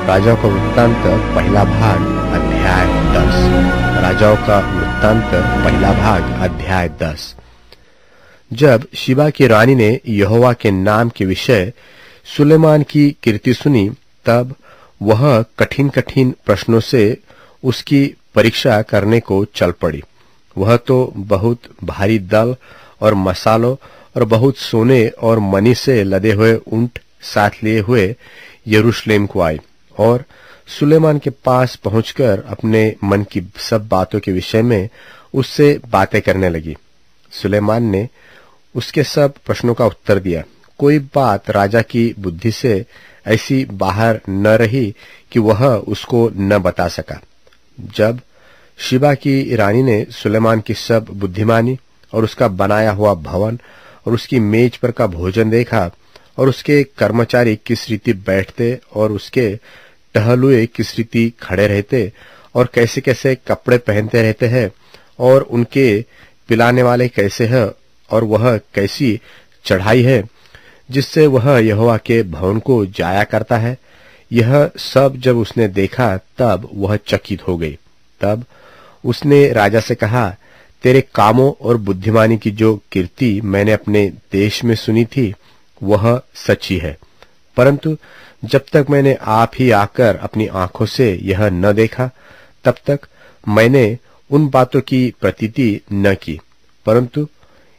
राजाओं का वृत्तांत पहला भाग अध्याय 10। राजाओं का वृत्तांत पहला भाग अध्याय 10। जब शिबा की रानी ने यहोवा के नाम के विषय सुलेमान की कीर्ति सुनी, तब वह कठिन कठिन प्रश्नों से उसकी परीक्षा करने को चल पड़ी। वह तो बहुत भारी दल और मसालों और बहुत सोने और मणि से लदे हुए ऊंट साथ लिए हुए यरूशलेम को आई और सुलेमान के पास पहुंचकर अपने मन की सब बातों के विषय में उससे बातें करने लगी। सुलेमान ने उसके सब प्रश्नों का उत्तर दिया। कोई बात राजा की बुद्धि से ऐसी बाहर न रही कि वह उसको न बता सका। जब शिबा की रानी ने सुलेमान की सब बुद्धिमानी और उसका बनाया हुआ भवन और उसकी मेज पर का भोजन देखा और उसके कर्मचारी किस रीति बैठते और उसके टहलुए किस रीति खड़े रहते और कैसे कैसे कपड़े पहनते रहते हैं और उनके पिलाने वाले कैसे हैं और वह कैसी चढ़ाई है जिससे वह यहोवा के भवन को जाया करता है, यह सब जब उसने देखा तब वह चकित हो गई। तब उसने राजा से कहा, तेरे कामों और बुद्धिमानी की जो कीर्ति मैंने अपने देश में सुनी थी वह सच्ची है, परंतु जब तक मैंने आप ही आकर अपनी आंखों से यह न देखा तब तक मैंने उन बातों की प्रतीति न की, परंतु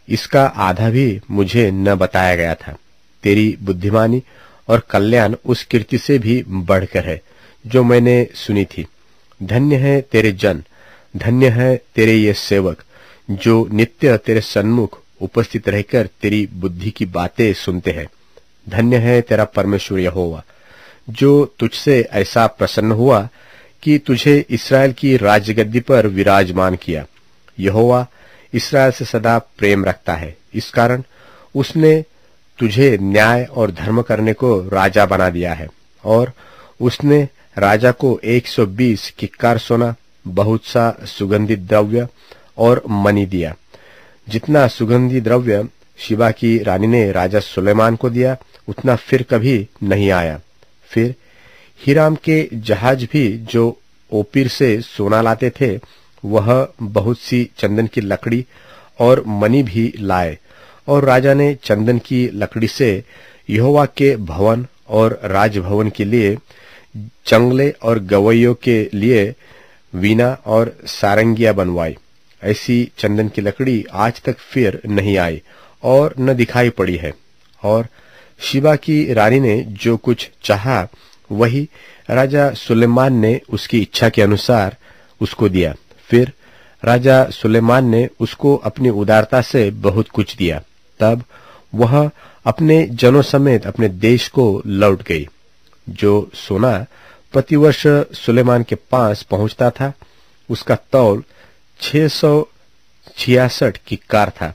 इसका आधा भी मुझे न बताया गया था। तेरी बुद्धिमानी और कल्याण उस कीर्ति से भी बढ़कर है जो मैंने सुनी थी। धन्य है तेरे जन, धन्य है तेरे ये सेवक जो नित्य तेरे सन्मुख उपस्थित रहकर तेरी बुद्धि की बातें सुनते हैं। धन्य है तेरा परमेश्वर यहोवा जो तुझसे ऐसा प्रसन्न हुआ कि तुझे इस्राएल की राजगद्दी पर विराजमान किया। यहोवा इस्राएल से सदा प्रेम रखता है, इस कारण उसने तुझे न्याय और धर्म करने को राजा बना दिया है। और उसने राजा को 120 किक्कार सोना, बहुत सा सुगंधित द्रव्य और मणि दिया। जितना सुगंधी द्रव्य शिबा की रानी ने राजा सुलेमान को दिया उतना फिर कभी नहीं आया। फिर हीराम के जहाज भी जो ओपीर से सोना लाते थे वह बहुत सी चंदन की लकड़ी और मणि भी लाए, और राजा ने चंदन की लकड़ी से यहोवा के भवन और राजभवन के लिए चंगले और गवैयों के लिए वीणा और सारंगियां बनवाई। ऐसी चंदन की लकड़ी आज तक फिर नहीं आई और न दिखाई पड़ी है। और शिबा की रानी ने जो कुछ चाहा वही राजा सुलेमान ने उसकी इच्छा के अनुसार उसको दिया। फिर राजा सुलेमान ने उसको अपनी उदारता से बहुत कुछ दिया। तब वह अपने जनों समेत अपने देश को लौट गई। जो सोना प्रतिवर्ष सुलेमान के पास पहुंचता था उसका तौल 666 किक्कार था।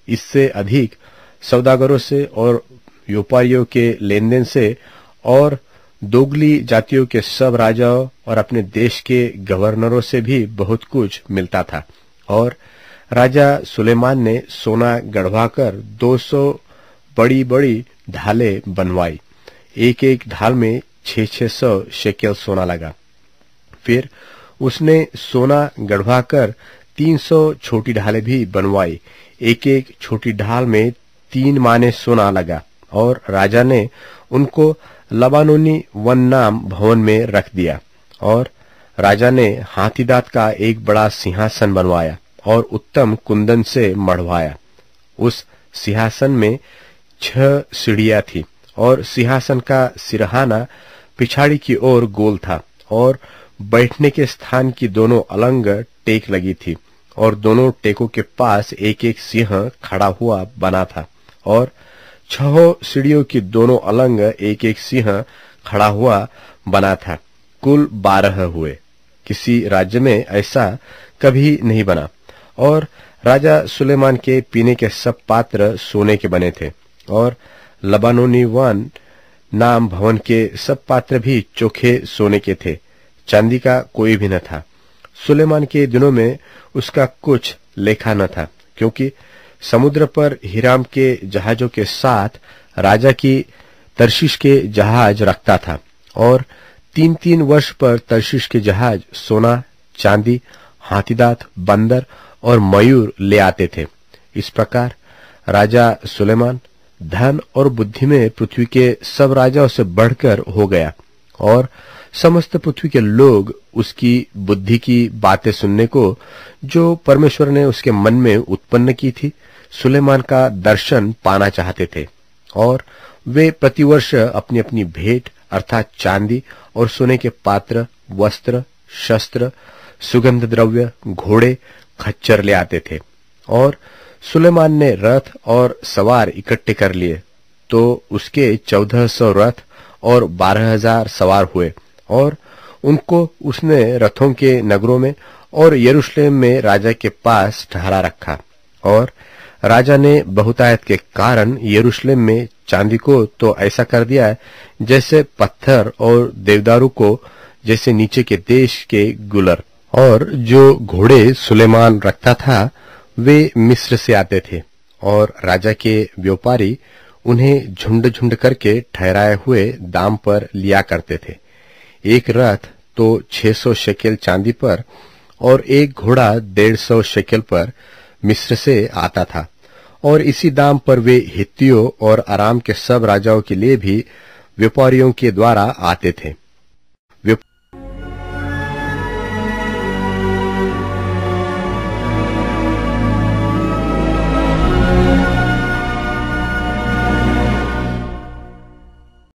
इससे अधिक सौदागरों से और व्यापारियों के लेन देन से और दोगली जातियों के सब राजाओं और अपने देश के गवर्नरों से भी बहुत कुछ मिलता था। और राजा सुलेमान ने सोना गढ़वाकर 200 बड़ी बड़ी ढालें बनवाई। एक एक ढाल में 600 शेकेल सोना लगा। फिर उसने सोना गढ़वाकर 300 छोटी ढालें भी बनवाई। एक एक छोटी ढाल में 3 माने सोना लगा। और राजा ने उनको लबानोनी वन नाम भवन में रख दिया। और राजा ने हाथीदांत का एक बड़ा सिंहासन बनवाया और उत्तम कुंदन से मढ़वाया। उस सिंहासन में 6 सीढ़ियां थी और सिंहासन का सिरहाना पिछाड़ी की ओर गोल था और बैठने के स्थान की दोनों अलंग टेक लगी थी और दोनों टेकों के पास एक एक सिंह खड़ा हुआ बना था। और 6 सीढ़ियों की दोनों अलंग एक एक सिंह खड़ा हुआ बना था। कुल 12 हुए। किसी राज्य में ऐसा कभी नहीं बना। और राजा सुलेमान के पीने के सब पात्र सोने के बने थे और लबानोनी वन नाम भवन के सब पात्र भी चोखे सोने के थे, चांदी का कोई भी न था। सुलेमान के दिनों में उसका कुछ लेखा न था, क्योंकि समुद्र पर हीराम के जहाजों के साथ राजा की तर्शीश के जहाज रखता था और 3-3 वर्ष पर तर्शीश के जहाज सोना, चांदी, हाथीदांत, बंदर और मयूर ले आते थे। इस प्रकार राजा सुलेमान धन और बुद्धि में पृथ्वी के सब राजाओं से बढ़कर हो गया और समस्त पृथ्वी के लोग उसकी बुद्धि की बातें सुनने को, जो परमेश्वर ने उसके मन में उत्पन्न की थी, सुलेमान का दर्शन पाना चाहते थे। और वे प्रतिवर्ष अपनी अपनी भेंट अर्थात चांदी और सोने के पात्र, वस्त्र, शस्त्र, सुगंध द्रव्य, घोड़े, खच्चर ले आते थे। और सुलेमान ने रथ और सवार इकट्ठे कर लिए, तो उसके 1400 रथ और 12,000 सवार हुए और उनको उसने रथों के नगरों में और यरूशलेम में राजा के पास ठहरा रखा। और राजा ने बहुतायत के कारण यरूशलेम में चांदी को तो ऐसा कर दिया जैसे पत्थर और देवदारू को जैसे नीचे के देश के गुलर। और जो घोड़े सुलेमान रखता था वे मिस्र से आते थे और राजा के व्यापारी उन्हें झुंड झुंड करके ठहराए हुए दाम पर लिया करते थे। एक रथ तो 600 शेकेल चांदी पर और एक घोड़ा 150 शेकेल पर मिस्र से आता था। और इसी दाम पर वे हित्तियों और अराम के सब राजाओं के लिए भी व्यापारियों के द्वारा आते थे।